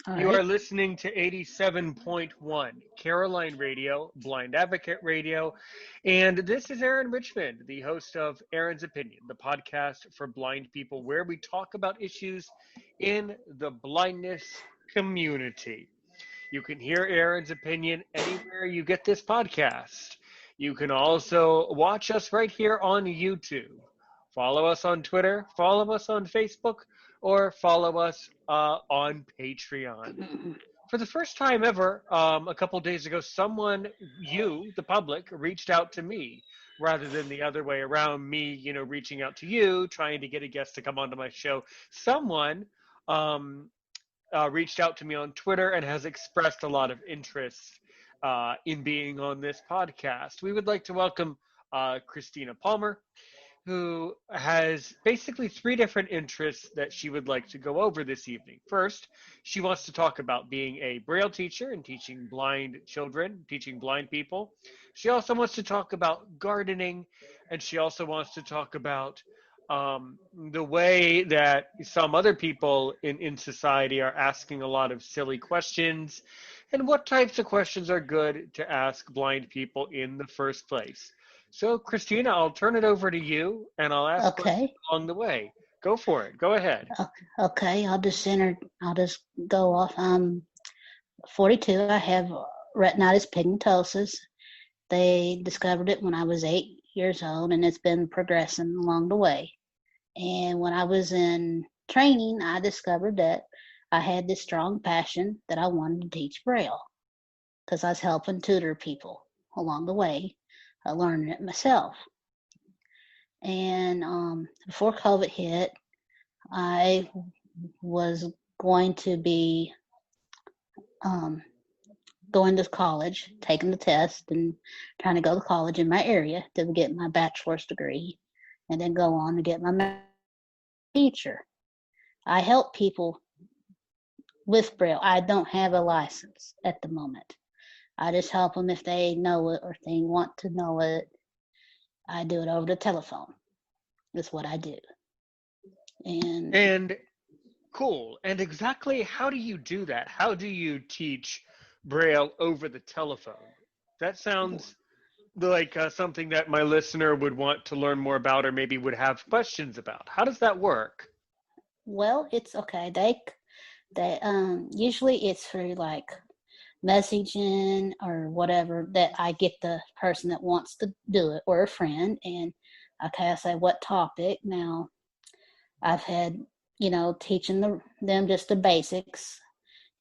All You right. are listening to 87.1 Caroline Radio, Blind Advocate Radio, and this is Aaron Richmond, the host of Aaron's Opinion, the podcast for blind people where we talk about issues in the blindness community. You can hear Aaron's Opinion anywhere you get this podcast. You can also watch us right here on YouTube. Follow us on Twitter, follow us on Facebook, or follow us on Patreon. For the first time ever, a couple days ago, someone, you, the public, reached out to me rather than the other way around, me, reaching out to you, trying to get a guest to come onto my show. Someone reached out to me on Twitter and has expressed a lot of interest in being on this podcast. We would like to welcome Christina Palmer, who has basically three different interests that she would like to go over this evening. First, she wants to talk about being a Braille teacher and teaching blind children, teaching blind people. She also wants to talk about gardening, and she also wants to talk about the way that some other people in society are asking a lot of silly questions, and what types of questions are good to ask blind people in the first place. So, Christina, I'll turn it over to you, and I'll ask questions Okay. along the way. Go for it. Go ahead. Okay. I'll just go off. 42. I have retinitis pigmentosus. They discovered it when I was 8 years old, and it's been progressing along the way. And when I was in training, I discovered that I had this strong passion that I wanted to teach Braille because I was helping tutor people along the way, learning it myself. And before COVID hit, I was going to be going to college, taking the test, and trying to go to college in my area to get my bachelor's degree, and then go on to get my teacher. I help people with Braille. I don't have a license at the moment. I just help them if they know it or if they want to know it. I do it over the telephone. That's what I do. And cool. And exactly how do you do that? How do you teach Braille over the telephone? That sounds like something that my listener would want to learn more about or maybe would have questions about. How does that work? Well, it's okay. They usually it's through like messaging or whatever that I get the person that wants to do it or a friend, and okay, I say what topic. Now I've had teaching them just the basics,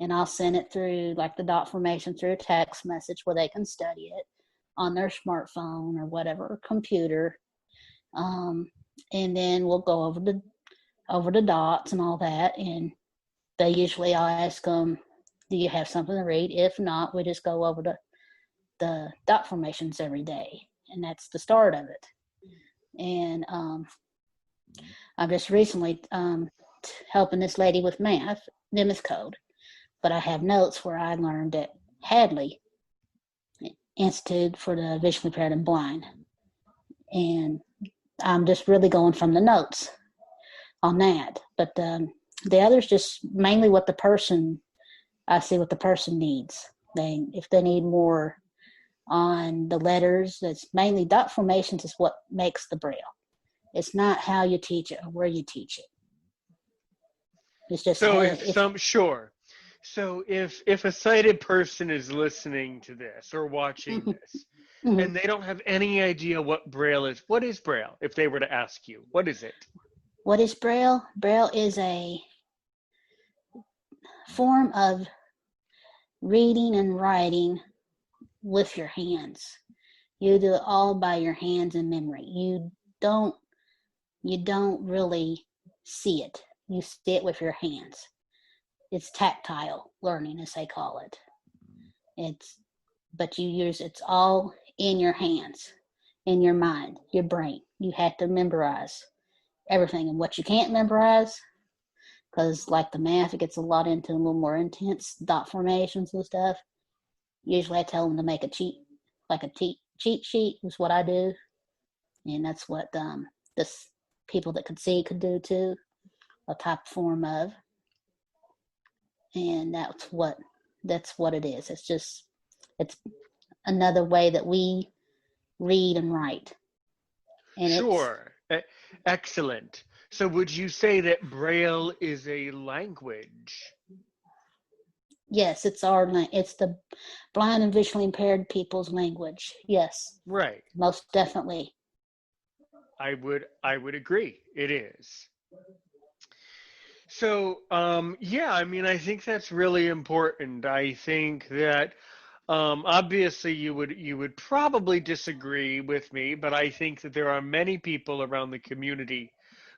and I'll send it through like the dot formation through a text message where they can study it on their smartphone or whatever computer, and then we'll go over the dots and all that, and they usually I'll ask them, do you have something to read? If not, we just go over the dot formations every day, and that's the start of it. And I'm just recently helping this lady with math, Nimitz code, but I have notes where I learned at Hadley Institute for the Visually Impaired and Blind, and I'm just really going from the notes on that. But the others just mainly what the person I see what the person needs. If they need more on the letters, that's mainly dot formations is what makes the Braille. It's not how you teach it or where you teach it. It's just Sure. So if a sighted person is listening to this or watching this and they don't have any idea what Braille is, what is Braille? If they were to ask you, what is it? What is Braille? Braille is a form of reading and writing with your hands. You do it all by your hands and memory. You don't really see it. You see it with your hands. It's tactile learning, as they call it. It's all in your hands, in your mind, your brain. You have to memorize everything. And what you can't memorize, because like the math, it gets a little more intense, dot formations and stuff. Usually I tell them to make a cheat sheet is what I do. And that's what this people that could see could do too, a type form of. and that's what it is. It's another way that we read and write, and it's Sure. Excellent. So would you say that Braille is a language? yes, it's the blind and visually impaired people's language. Yes, Right. most definitely. I would agree. It is. So, yeah, I mean, I think that's really important. I think that obviously you would probably disagree with me, but I think that there are many people around the community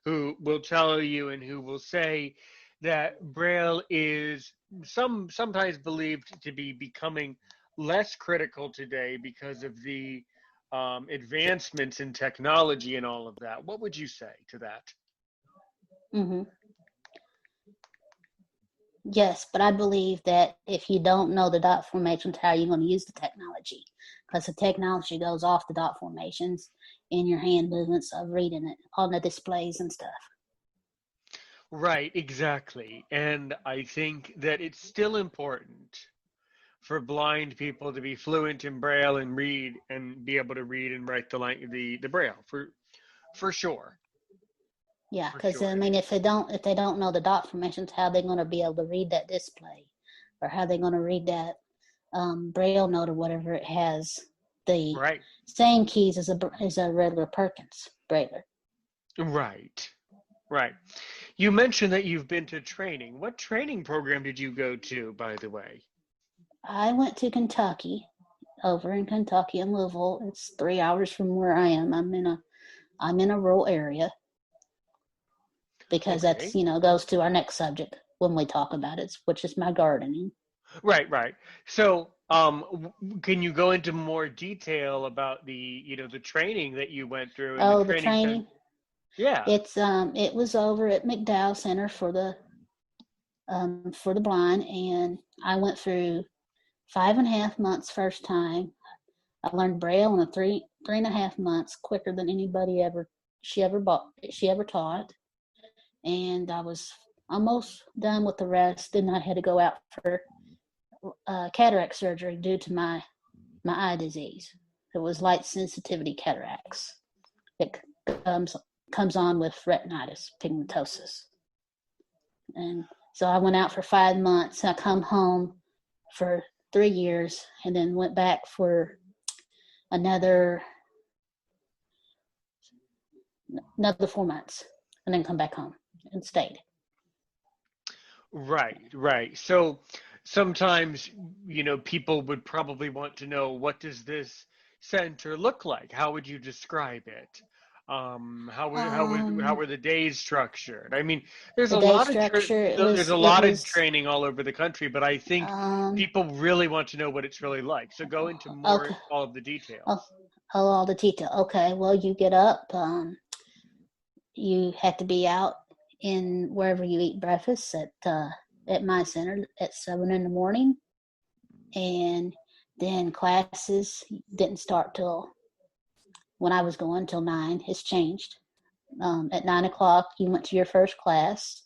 who will tell you and who will say that Braille is sometimes believed to be becoming less critical today because of the advancements in technology and all of that. What would you say to that? Hmm. Yes, but I believe that if you don't know the dot formations, how are you going to use the technology? Because the technology goes off the dot formations in your hand movements of reading it on the displays and stuff. Right, exactly. And I think that it's still important for blind people to be fluent in Braille and read and be able to read and write the Braille for sure. Yeah, For because I sure it mean, is. if they don't know the dot formations, how are they going to be able to read that display, or how are they going to read that Braille note or whatever it has the Right. same keys as a regular Perkins Brailler. Right. Right. You mentioned that you've been to training. What training program did you go to, by the way? I went to Kentucky, over in Kentucky in Louisville. It's 3 hours from where I am. I'm in a rural area because that's Okay. goes to our next subject when we talk about it, which is my gardening. Right, right. So, can you go into more detail about the training that you went through and the Oh, the training center? training. Yeah. It was over at McDowell Center for the blind, and I went through 5.5 months first time. I learned Braille in a three and a half months quicker than anybody ever she ever taught, and I was almost done with the rest. Then I had to go out for cataract surgery due to my eye disease. It was light sensitivity cataracts. It comes comes on with retinitis pigmentosus. And so I went out for 5 months. I come home for 3 years and then went back for another another 4 months and then come back home and stayed. Right, right. So sometimes, people would probably want to know, what does this center look like? How would you describe it? How Um, were the days structured? I mean, the day structure there's a it lot of was training all over the country, but I think um people really want to know what it's really like. So go into more okay. all of the Oh, details. all the detail. Okay, well you get up. You have to be out in wherever you eat breakfast at my center at 7 in the morning, and then classes didn't start till when I was going till 9. It's changed. At 9 o'clock, you went to your first class,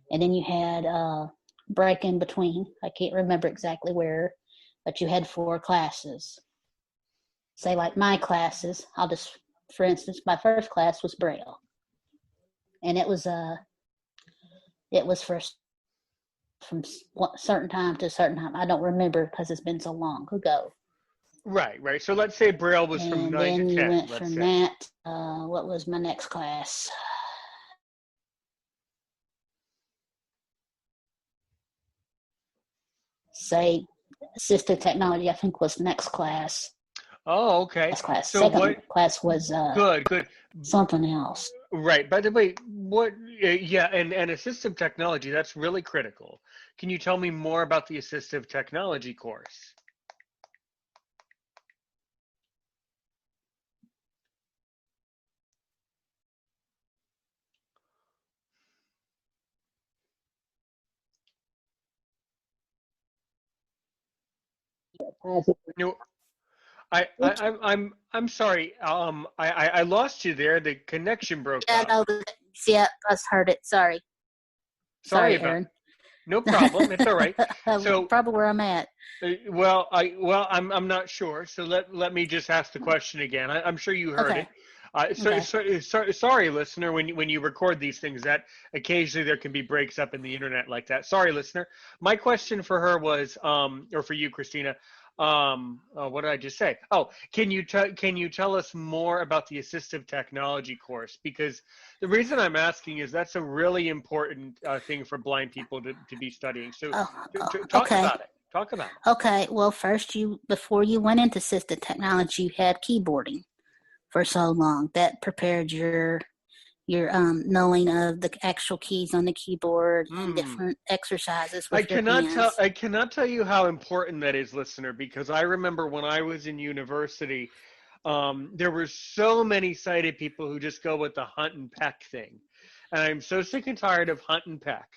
and then you had a break in between. I can't remember exactly where, but you had 4 classes. Say like my classes. For instance, my first class was Braille, and it was from certain time to a certain time. I don't remember because it's been so long ago. Right, right. So let's say Braille was from And 9 to then you 10, went let's from say. that. What was my next class? Say assistive technology. I think was the next class. Oh, okay. Last class. So Second what class was good, good. something else. Right. By the way, yeah, and assistive technology, that's really critical. Can you tell me more about the assistive technology course? No, I'm sorry. I lost you there. The connection broke Yeah, up. no, yeah, I heard it. Sorry, Sorry sorry, about Aaron. No problem. It's all right. So, Probably where I'm at. I'm not sure. So let me just ask the question again. I'm sure you heard Okay. it. Okay. Sorry, listener, when you record these things, that occasionally there can be breaks up in the internet like that. Sorry, listener. My question for her was, or for you, Christina, what did I just say? Oh, can you tell us more about the assistive technology course? Because the reason I'm asking is that's a really important thing for blind people to be studying. So talk Okay. about it. Talk about it. Okay. Well, first, before you went into assistive technology, you had keyboarding for so long. That prepared your knowing of the actual keys on the keyboard and Hmm. different exercises with your hands. I cannot tell you how important that is, listener, because I remember when I was in university, there were so many sighted people who just go with the hunt and peck thing. And I'm so sick and tired of hunt and peck.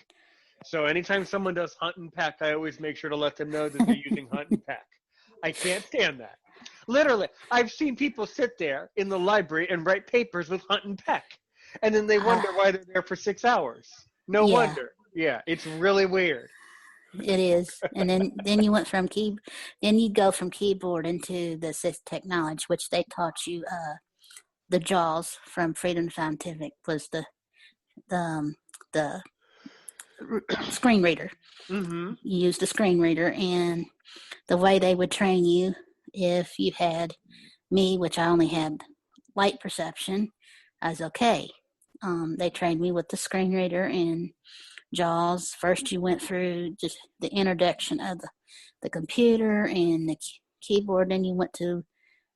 So anytime someone does hunt and peck, I always make sure to let them know that they're using hunt and peck. I can't stand that. Literally, I've seen people sit there in the library and write papers with hunt and peck. And then they Uh, wonder why they're there for 6 hours. No yeah, wonder. Yeah, it's really weird. it is. And then you went from then you go from keyboard into the assistive technology, which they taught you. The JAWS from Freedom Scientific was the the screen reader. Mm-hmm. You used a screen reader, and the way they would train you, if you had me, which I only had light perception, I was okay. They trained me with the screen reader and JAWS. First, you went through just the introduction of the computer and the keyboard. Then you went to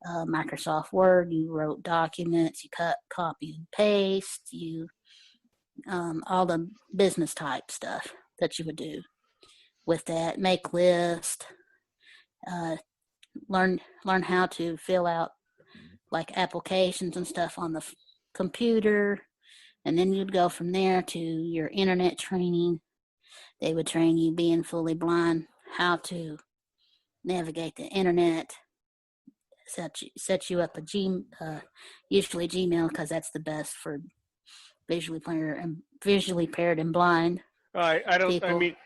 Microsoft Word. You wrote documents. You cut, copy, and paste. You all the business type stuff that you would do with that. Make list. Uh, learn how to fill out like applications and stuff on the computer, and then you'd go from there to your internet training. They would train you being fully blind how to navigate the internet, set you up usually Gmail, because that's the best for visually impaired and blind I don't. I people. mean,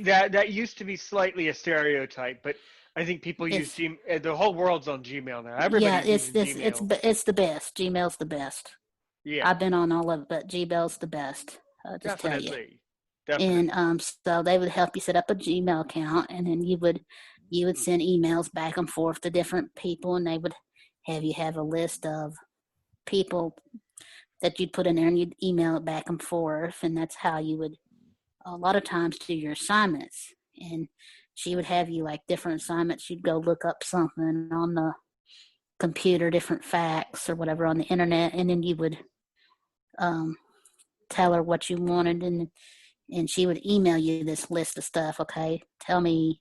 that used to be slightly a stereotype, but I think people use It's G. The whole world's on Gmail now. Yeah, Everybody's using Gmail. it's the best. Gmail's the best. Yeah, I've been on all of it, but Gmail's the best. I'll just tell you. definitely, And definitely. so they would help you set up a Gmail account, and then you would send emails back and forth to different people, and they would have you have a list of people that you'd put in there, and you'd email it back and forth, and that's how you would a lot of times do your assignments. And she would have you like different assignments. You'd go look up something on the computer, different facts or whatever on the internet, and then you would um, tell her what you wanted, and she would email you this list of stuff. Okay, tell me,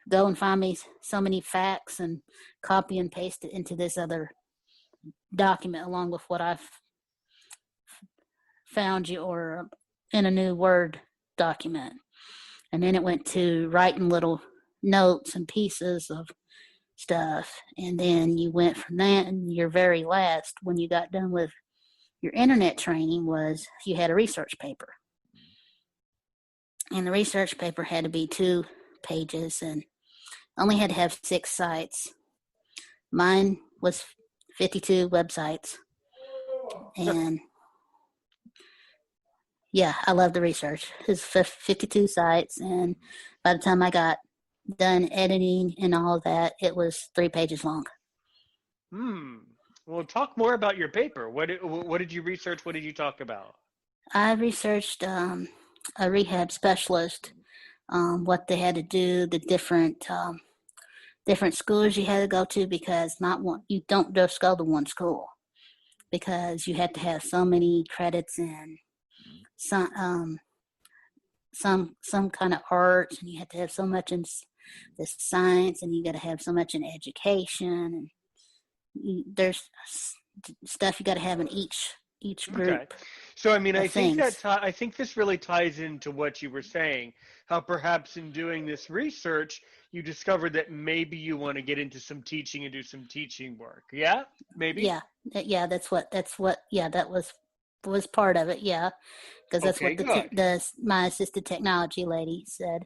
go and find me so many facts and copy and paste it into this other document along with what I've found you, or in a new Word document. And then it went to writing little notes and pieces of stuff. And then you went from that, and your very last, when you got done with your internet training, was you had a research paper. And the research paper had to be 2 pages and only had to have 6 sites. Mine was 52 websites. And yeah, I love the research. It's 52 sites. And by the time I got done editing and all of that, it was 3 pages long. Hmm. Well, talk more about your paper. What did you research? What did you talk about? I researched a rehab specialist, what they had to do, the different schools you had to go to, because not one you don't just go to one school, because you had to have so many credits in some some kind of arts, and you had to have so much in the science, and you got to have so much in education, and there's stuff you got to have in each Okay. group So, I mean, of things. I think this really ties into what you were saying, how perhaps in doing this research, you discovered that maybe you want to get into some teaching and do some teaching work. Yeah? Maybe? Yeah, yeah, that's what yeah, that was was part of it, yeah, because that's Okay, what good. my assisted technology lady said.